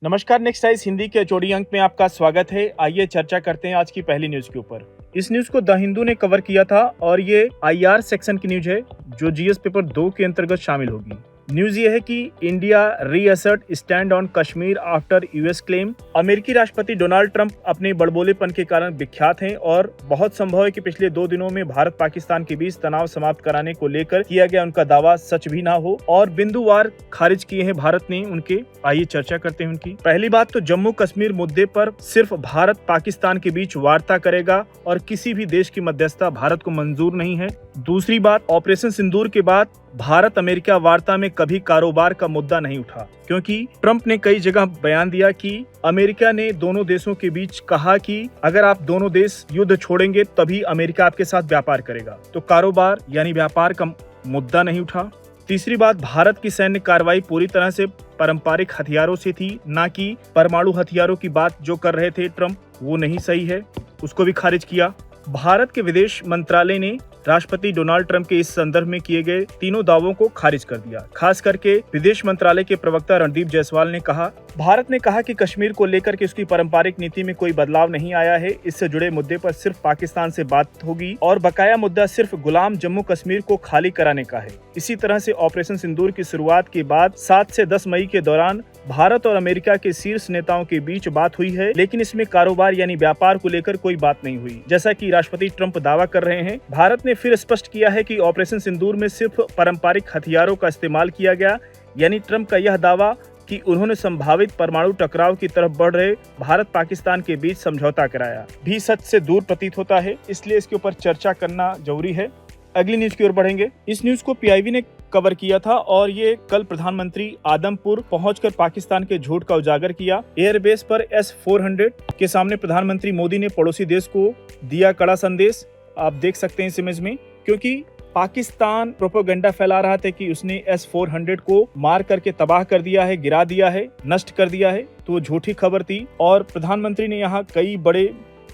नमस्कार, next eyes Hindi के HOD अंक में आपका स्वागत है। आइए चर्चा करते हैं आज की पहली न्यूज के ऊपर। इस न्यूज को द हिंदू ने कवर किया था और ये आईआर सेक्शन की न्यूज है जो जीएस पेपर 2 के अंतर्गत शामिल होगी। न्यूज ये है कि India reassert stand on Kashmir after US claim. अमेरिकी राष्ट्रपति डोनाल्ड ट्रंप अपने बड़बोलेपन के कारण विख्यात हैं और बहुत संभव है कि पिछले 2 दिनों में भारत पाकिस्तान के बीच तनाव समाप्त कराने को लेकर किया गया उनका दावा सच भी ना हो और बिंदुवार खारिज किए हैं भारत ने उनके। आइए चर्चा करते हैं उनकी। पहली बात तो जम्मू कश्मीर मुद्दे पर सिर्फ भारत पाकिस्तान के बीच वार्ता करेगा और किसी भी देश की मध्यस्थता भारत को मंजूर नहीं है। दूसरी बात, ऑपरेशन सिंदूर के बाद भारत अमेरिका वार्ता में कभी कारोबार का मुद्दा नहीं उठा, क्योंकि ट्रंप ने कई जगह बयान दिया कि अमेरिका ने दोनों देशों के बीच कहा कि अगर आप दोनों देश युद्ध छोड़ेंगे तभी अमेरिका आपके साथ व्यापार करेगा, तो कारोबार यानी व्यापार का मुद्दा नहीं उठा। तीसरी बात, भारत की सैन्य कार्रवाई पूरी तरह से पारंपरिक हथियारों से थी, ना कि परमाणु हथियारों की बात जो कर रहे थे ट्रंप, वो नहीं सही है, उसको भी खारिज किया। भारत के विदेश मंत्रालय ने राष्ट्रपति डोनाल्ड ट्रंप के इस संदर्भ में किए गए तीनों दावों को खारिज कर दिया। खास करके विदेश मंत्रालय के प्रवक्ता रणदीप जायसवाल ने कहा, भारत ने कहा कि कश्मीर को लेकर के उसकी पारंपरिक नीति में कोई बदलाव नहीं आया है। इससे जुड़े मुद्दे पर सिर्फ पाकिस्तान से बात होगी और बकाया मुद्दा सिर्फ गुलाम जम्मू कश्मीर को खाली कराने का है। इसी तरह से ऑपरेशन सिंदूर की शुरुआत के बाद 7 से 10 मई के दौरान भारत और अमेरिका के शीर्ष नेताओं के बीच बात हुई है, लेकिन इसमें कारोबार यानी व्यापार को लेकर कोई बात नहीं हुई। जैसा कि राष्ट्रपति ट्रंप दावा कर रहे हैं, भारत ने फिर स्पष्ट किया है कि ऑपरेशन सिंदूर में सिर्फ पारंपरिक हथियारों का इस्तेमाल किया गया, यानी ट्रंप का यह दावा कि उन्होंने संभावित परमाणु टकराव की तरफ बढ़ रहे भारत पाकिस्तान के बीच समझौता कराया भी सच से दूर प्रतीत होता है। इसलिए इसके ऊपर चर्चा करना जरूरी है। अगली न्यूज की ओर बढ़ेंगे। इस न्यूज को पीआईबी ने कवर किया था और ये कल प्रधानमंत्री आदमपुर पहुंचकर पाकिस्तान के झूठ का उजागर किया। एयरबेस पर S-400 के सामने प्रधानमंत्री मोदी ने पड़ोसी देश को दिया कड़ा संदेश। आप देख सकते हैं इस इमेज में, क्योंकि पाकिस्तान प्रोपेगेंडा फैला रहा था कि उसने S-400 को मार करके तबाह कर दिया है, गिरा दिया है, नष्ट कर दिया है, तो वो झूठी खबर थी। और प्रधानमंत्री ने यहाँ कई बड़े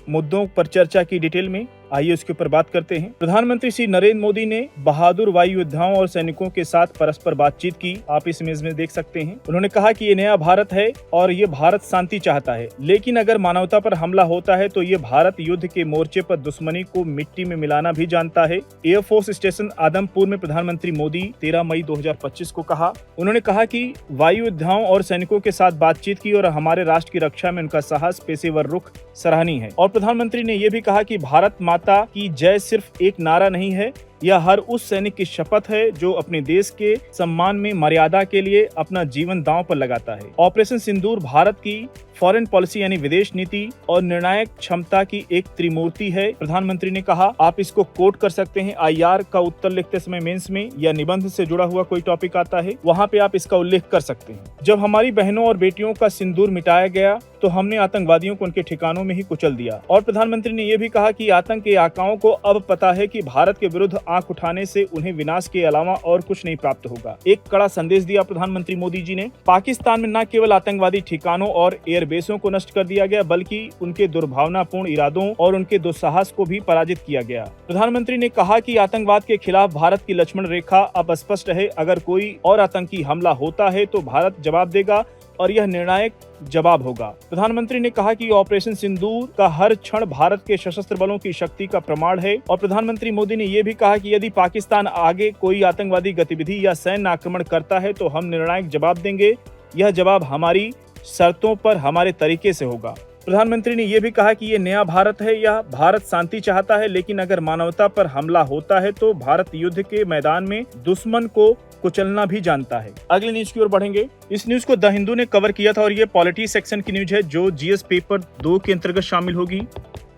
मुद्दों पर चर्चा की डिटेल में। आइए उसके ऊपर बात करते हैं। प्रधानमंत्री श्री नरेंद्र मोदी ने बहादुर वायु योद्धाओं और सैनिकों के साथ परस्पर बातचीत की। आप इस इमेज में देख सकते हैं। उन्होंने कहा कि ये नया भारत है और ये भारत शांति चाहता है, लेकिन अगर मानवता पर हमला होता है तो ये भारत युद्ध के मोर्चे पर दुश्मनी को मिट्टी में मिलाना भी जानता है। एयरफोर्स स्टेशन आदमपुर में प्रधानमंत्री मोदी 13 मई 2025 को कहा। उन्होंने कहा कि वायु योद्धाओं और सैनिकों के साथ बातचीत की और हमारे राष्ट्र की रक्षा में उनका साहस, पेशेवर रुख सराहनीय है। और प्रधानमंत्री ने यह भी कहा कि भारत माता की जय सिर्फ एक नारा नहीं है, यह हर उस सैनिक की शपथ है जो अपने देश के सम्मान में मर्यादा के लिए अपना जीवन दांव पर लगाता है। ऑपरेशन सिंदूर भारत की फॉरेन पॉलिसी यानी विदेश नीति और निर्णायक क्षमता की एक त्रिमूर्ति है, प्रधानमंत्री ने कहा। आप इसको कोट कर सकते हैं। आईआर का उत्तर लिखते समय मेंस में या निबंध से जुड़ा हुआ कोई टॉपिक आता है, वहाँ पे आप इसका उल्लेख कर सकते हैं। जब हमारी बहनों और बेटियों का सिंदूर मिटाया गया तो हमने आतंकवादियों को उनके ठिकानों में ही कुचल दिया। और प्रधानमंत्री ने यह भी कहा कि आतंक के आकाओं को अब पता है कि भारत के विरुद्ध आंख उठाने से उन्हें विनाश के अलावा और कुछ नहीं प्राप्त होगा। एक कड़ा संदेश दिया प्रधानमंत्री मोदी जी ने। पाकिस्तान में न केवल आतंकवादी ठिकानों और एयरबेसों को नष्ट कर दिया गया, बल्कि उनके दुर्भावनापूर्ण इरादों और उनके दुस्साहस को भी पराजित किया गया। प्रधानमंत्री ने कहा कि आतंकवाद के खिलाफ भारत की लक्ष्मण रेखा अब स्पष्ट है। अगर कोई और आतंकी हमला होता है तो भारत जवाब देगा और यह निर्णायक जवाब होगा। प्रधानमंत्री ने कहा कि ऑपरेशन सिंदूर का हर क्षण भारत के सशस्त्र बलों की शक्ति का प्रमाण है। और प्रधानमंत्री मोदी ने यह भी कहा कि यदि पाकिस्तान आगे कोई आतंकवादी गतिविधि या सैन्य आक्रमण करता है तो हम निर्णायक जवाब देंगे। यह जवाब हमारी शर्तों पर हमारे तरीके से होगा। प्रधानमंत्री ने यह भी कहा कि ये नया भारत है, यह भारत शांति चाहता है, लेकिन अगर मानवता पर हमला होता है तो भारत युद्ध के मैदान में दुश्मन को कुचलना भी जानता है। अगली न्यूज की ओर बढ़ेंगे। इस न्यूज को द हिंदू ने कवर किया था और ये पॉलिटी सेक्शन की न्यूज है जो जीएस पेपर 2 के अंतर्गत शामिल होगी।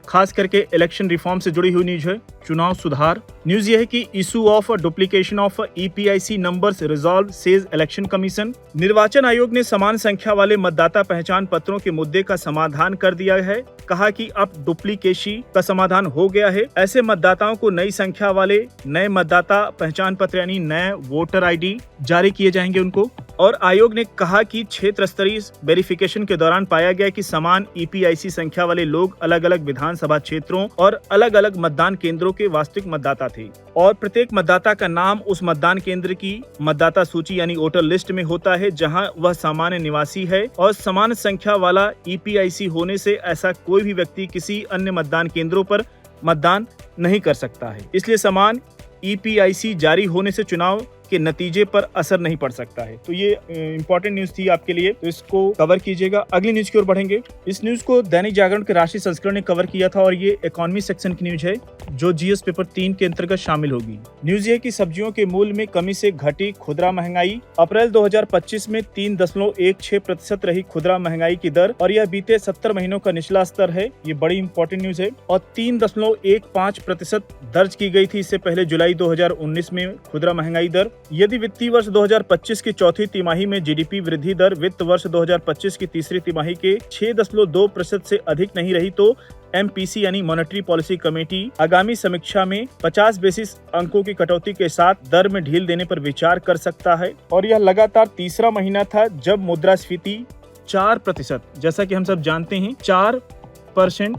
खास करके इलेक्शन रिफॉर्म से जुड़ी हुई न्यूज है, चुनाव सुधार। न्यूज ये है कि issue of duplication of EPIC numbers resolve says election commission. निर्वाचन आयोग ने समान संख्या वाले मतदाता पहचान पत्रों के मुद्दे का समाधान कर दिया है। कहा कि अब डुप्लीकेसी का समाधान हो गया है। ऐसे मतदाताओं को नई संख्या वाले नए मतदाता पहचान पत्र यानी नए वोटर आईडी जारी किए जाएंगे उनको। और आयोग ने कहा कि क्षेत्र स्तरीय वेरिफिकेशन के दौरान पाया गया कि समान ईपीआईसी संख्या वाले लोग अलग अलग विधानसभा क्षेत्रों और अलग अलग मतदान केंद्रों के वास्तविक मतदाता थे और प्रत्येक मतदाता का नाम उस मतदान केंद्र की मतदाता सूची यानी वोटर लिस्ट में होता है जहां वह सामान्य निवासी है और समान संख्या वाला ईपीआईसी होने से ऐसा कोई भी व्यक्ति किसी अन्य मतदान केंद्रों पर मतदान नहीं कर सकता है। इसलिए समान ईपीआईसी जारी होने से चुनाव के नतीजे पर असर नहीं पड़ सकता है। तो ये इंपॉर्टेंट न्यूज थी आपके लिए, तो इसको कवर कीजिएगा। अगली न्यूज की ओर बढ़ेंगे। इस न्यूज को दैनिक जागरण के राष्ट्रीय संस्करण ने कवर किया था और ये इकोनॉमी सेक्शन की न्यूज है जो जीएस पेपर 3 के अंतर्गत शामिल होगी। न्यूज ये कि सब्जियों के मूल्य में कमी से घटी खुदरा महंगाई। अप्रैल 2025 में 3.16% रही खुदरा महंगाई की दर और यह बीते 70 महीनों का निचला स्तर है। ये बड़ी इंपॉर्टेंट न्यूज है और 3.15% दर्ज की गई थी इससे पहले जुलाई 2019 में खुदरा महंगाई दर। यदि वित्तीय वर्ष 2025 की चौथी तिमाही में जीडीपी वृद्धि दर वित्त वर्ष 2025 की तीसरी तिमाही के 6.2% से अधिक नहीं रही तो एमपीसी यानी मॉनेटरी पॉलिसी कमेटी आगामी समीक्षा में 50 बेसिस अंकों की कटौती के साथ दर में ढील देने पर विचार कर सकता है। और यह लगातार तीसरा महीना था जब मुद्रास्फीति 4%, जैसा कि हम सब जानते हैं 4%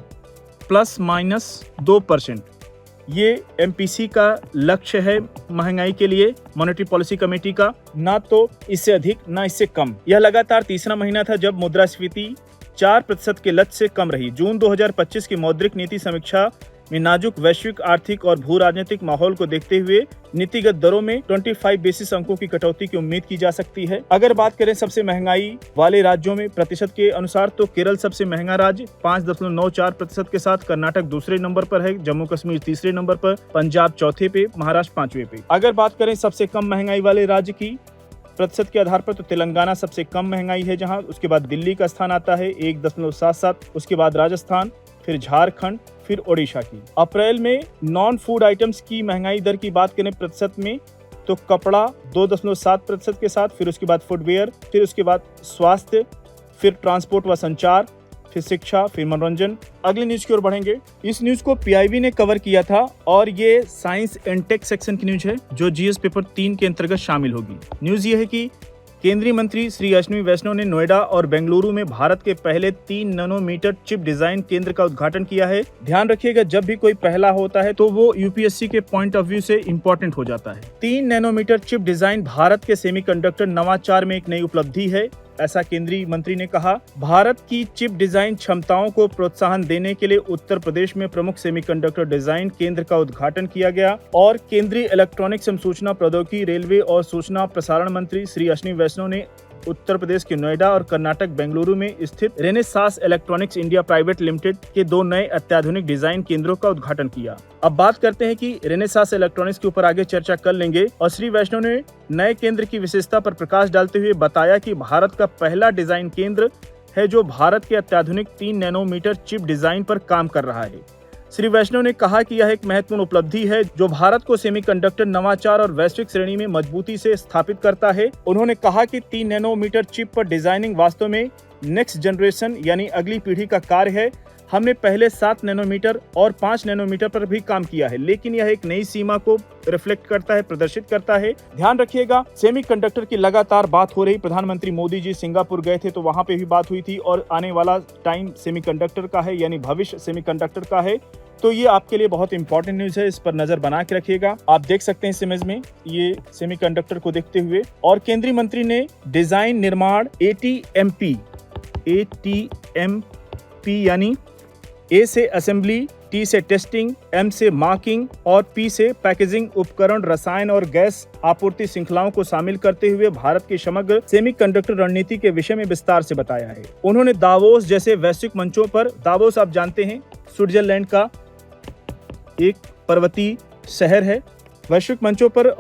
±2%, ये एमपीसी का लक्ष्य है महंगाई के लिए मॉनेटरी पॉलिसी कमेटी का, ना तो इससे अधिक ना इससे कम। यह लगातार तीसरा महीना था जब मुद्रास्फीति 4% के लक्ष्य से कम रही। जून 2025 की मौद्रिक नीति समीक्षा में नाजुक वैश्विक आर्थिक और भू राजनीतिक माहौल को देखते हुए नीतिगत दरों में 25 बेसिस अंकों की कटौती की उम्मीद की जा सकती है। अगर बात करें सबसे महंगाई वाले राज्यों में प्रतिशत के अनुसार तो केरल सबसे महंगा राज्य 5.94% के साथ, कर्नाटक दूसरे नंबर पर है, जम्मू कश्मीर तीसरे नंबर पर, पंजाब चौथे पे, महाराष्ट्र 5वें पे। अगर बात करें सबसे कम महंगाई वाले राज्य की प्रतिशत के आधार पर तो तेलंगाना सबसे कम महंगाई है जहां, उसके बाद दिल्ली का स्थान आता है 1.77, उसके बाद राजस्थान, फिर झारखंड, फिर ओडिशा की। अप्रैल में नॉन फूड आइटम्स की महंगाई दर की बात करें प्रतिशत में तो कपड़ा 2.7% के साथ, फिर उसके बाद फुटवेयर, फिर उसके बाद स्वास्थ्य, फिर ट्रांसपोर्ट व संचार, फिर शिक्षा, फिर मनोरंजन। अगली न्यूज की ओर बढ़ेंगे। इस न्यूज को पीआईबी ने कवर किया था और ये साइंस एंड टेक सेक्शन की न्यूज है जो जीएस पेपर 3 के अंतर्गत शामिल होगी। न्यूज ये है कि केंद्रीय मंत्री श्री अश्विनी वैष्णव ने नोएडा और बेंगलुरु में भारत के पहले 3 नैनोमीटर चिप डिजाइन केंद्र का उद्घाटन किया है। ध्यान रखिएगा, जब भी कोई पहला होता है तो वो यूपीएससी के पॉइंट ऑफ व्यू से इंपॉर्टेंट हो जाता है। 3 नैनोमीटर चिप डिजाइन भारत के सेमीकंडक्टर नवाचार में एक नई उपलब्धि है, ऐसा केंद्रीय मंत्री ने कहा। भारत की चिप डिजाइन क्षमताओं को प्रोत्साहन देने के लिए उत्तर प्रदेश में प्रमुख सेमीकंडक्टर डिजाइन केंद्र का उद्घाटन किया गया और केंद्रीय इलेक्ट्रॉनिक्स एवं सूचना प्रौद्योगिकी, रेलवे और सूचना प्रसारण मंत्री श्री अश्विनी वैष्णव ने उत्तर प्रदेश के नोएडा और कर्नाटक बेंगलुरु में स्थित Renesas electronics India private limited के 2 नए अत्याधुनिक डिजाइन केंद्रों का उद्घाटन किया। अब बात करते हैं कि रेनेसास इलेक्ट्रॉनिक्स के ऊपर आगे चर्चा कर लेंगे और श्री वैष्णव ने नए केंद्र की विशेषता पर प्रकाश डालते हुए बताया कि भारत का पहला डिजाइन केंद्र है जो भारत के अत्याधुनिक 3 नैनोमीटर चिप डिजाइन पर काम कर रहा है। श्री वैष्णव ने कहा कि यह एक महत्वपूर्ण उपलब्धि है जो भारत को सेमीकंडक्टर नवाचार और वैश्विक श्रेणी में मजबूती से स्थापित करता है। उन्होंने कहा कि 3 नैनोमीटर चिप पर डिजाइनिंग वास्तव में नेक्स्ट जनरेशन यानी अगली पीढ़ी का कार्य है। हमने पहले 7 नैनोमीटर और 5 नैनोमीटर पर भी काम किया है, लेकिन यह एक नई सीमा को रिफ्लेक्ट करता है, प्रदर्शित करता है। ध्यान रखिएगा, सेमीकंडक्टर की लगातार बात हो रही। प्रधानमंत्री मोदी जी सिंगापुर गए थे तो वहां पे भी बात हुई थी और आने वाला टाइम सेमीकंडक्टर का है, यानी भविष्य सेमीकंडक्टर का है। तो ये आपके लिए बहुत इंपॉर्टेंट न्यूज है, इस पर नजर बना के रखिएगा। आप देख सकते हैं इस इमेज में ये सेमीकंडक्टर को देखते हुए। और केंद्रीय मंत्री ने डिजाइन निर्माण ATMP यानी A से असेंबली, T से टेस्टिंग, M से मार्किंग और P से पैकेजिंग उपकरण, रसायन और गैस आपूर्ति श्रृंखलाओं को शामिल करते हुए भारत की समग्र सेमीकंडक्टर रणनीति के विषय में विस्तार से बताया है। उन्होंने दावोस जैसे वैश्विक मंचों पर, दावोस आप जानते हैं स्विट्जरलैंड का एक पर्वतीय शहर है, वैश्विक मंचों पर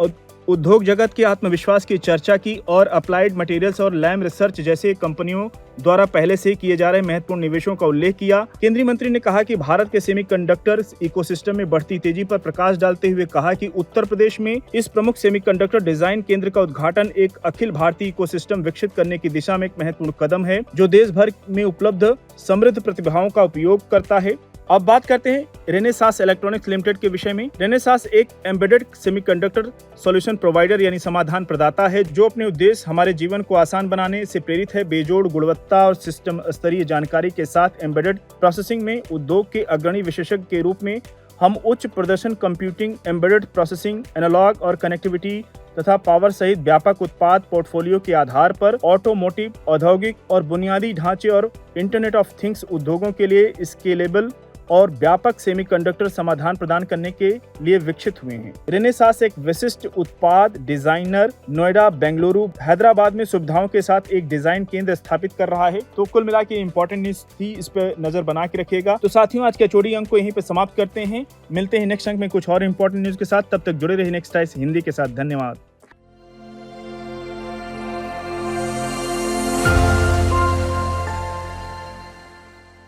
उद्योग जगत के आत्मविश्वास की चर्चा की और अप्लाइड मटेरियल्स और लैम रिसर्च जैसे कंपनियों द्वारा पहले से किए जा रहे महत्वपूर्ण निवेशों का उल्लेख किया। केंद्रीय मंत्री ने कहा कि भारत के सेमीकंडक्टर इकोसिस्टम में बढ़ती तेजी पर प्रकाश डालते हुए कहा कि उत्तर प्रदेश में इस प्रमुख सेमीकंडक्टर डिजाइन केंद्र का उद्घाटन एक अखिल भारतीय इकोसिस्टम विकसित करने की दिशा में एक महत्वपूर्ण कदम है जो देश भर में उपलब्ध समृद्ध प्रतिभाओं का उपयोग करता है। अब बात करते हैं रेनेसास इलेक्ट्रॉनिक्स लिमिटेड के विषय में। रेनेसास एक एम्बेडेड सेमीकंडक्टर सॉल्यूशन प्रोवाइडर यानी समाधान प्रदाता है जो अपने उद्देश्य हमारे जीवन को आसान बनाने से प्रेरित है। बेजोड़ गुणवत्ता और सिस्टम स्तरीय जानकारी के साथ एम्बेडेड प्रोसेसिंग में उद्योग के अग्रणी विशेषज्ञ के रूप में हम उच्च प्रदर्शन कंप्यूटिंग, एम्बेडेड प्रोसेसिंग, एनालॉग और कनेक्टिविटी तथा पावर सहित व्यापक उत्पाद पोर्टफोलियो के आधार पर ऑटोमोटिव, औद्योगिक और बुनियादी ढांचे और इंटरनेट ऑफ थिंग्स उद्योगों के लिए स्केलेबल और व्यापक सेमीकंडक्टर समाधान प्रदान करने के लिए विकसित हुए हैं। रेनेसास एक विशिष्ट उत्पाद डिजाइनर नोएडा, बेंगलुरु, हैदराबाद में सुविधाओं के साथ एक डिजाइन केंद्र स्थापित कर रहा है। तो कुल मिला के इंपॉर्टेंट न्यूज थी, इस पे नजर बना के रखिएगा। तो साथियों, आज के चोरी अंक को यहीं पे समाप्त करते हैं। मिलते हैं नेक्स्ट अंक में कुछ और इंपॉर्टेंट न्यूज के साथ। तब तक जुड़े रहिए नेक्स्ट टाइम्स हिंदी के साथ। धन्यवाद।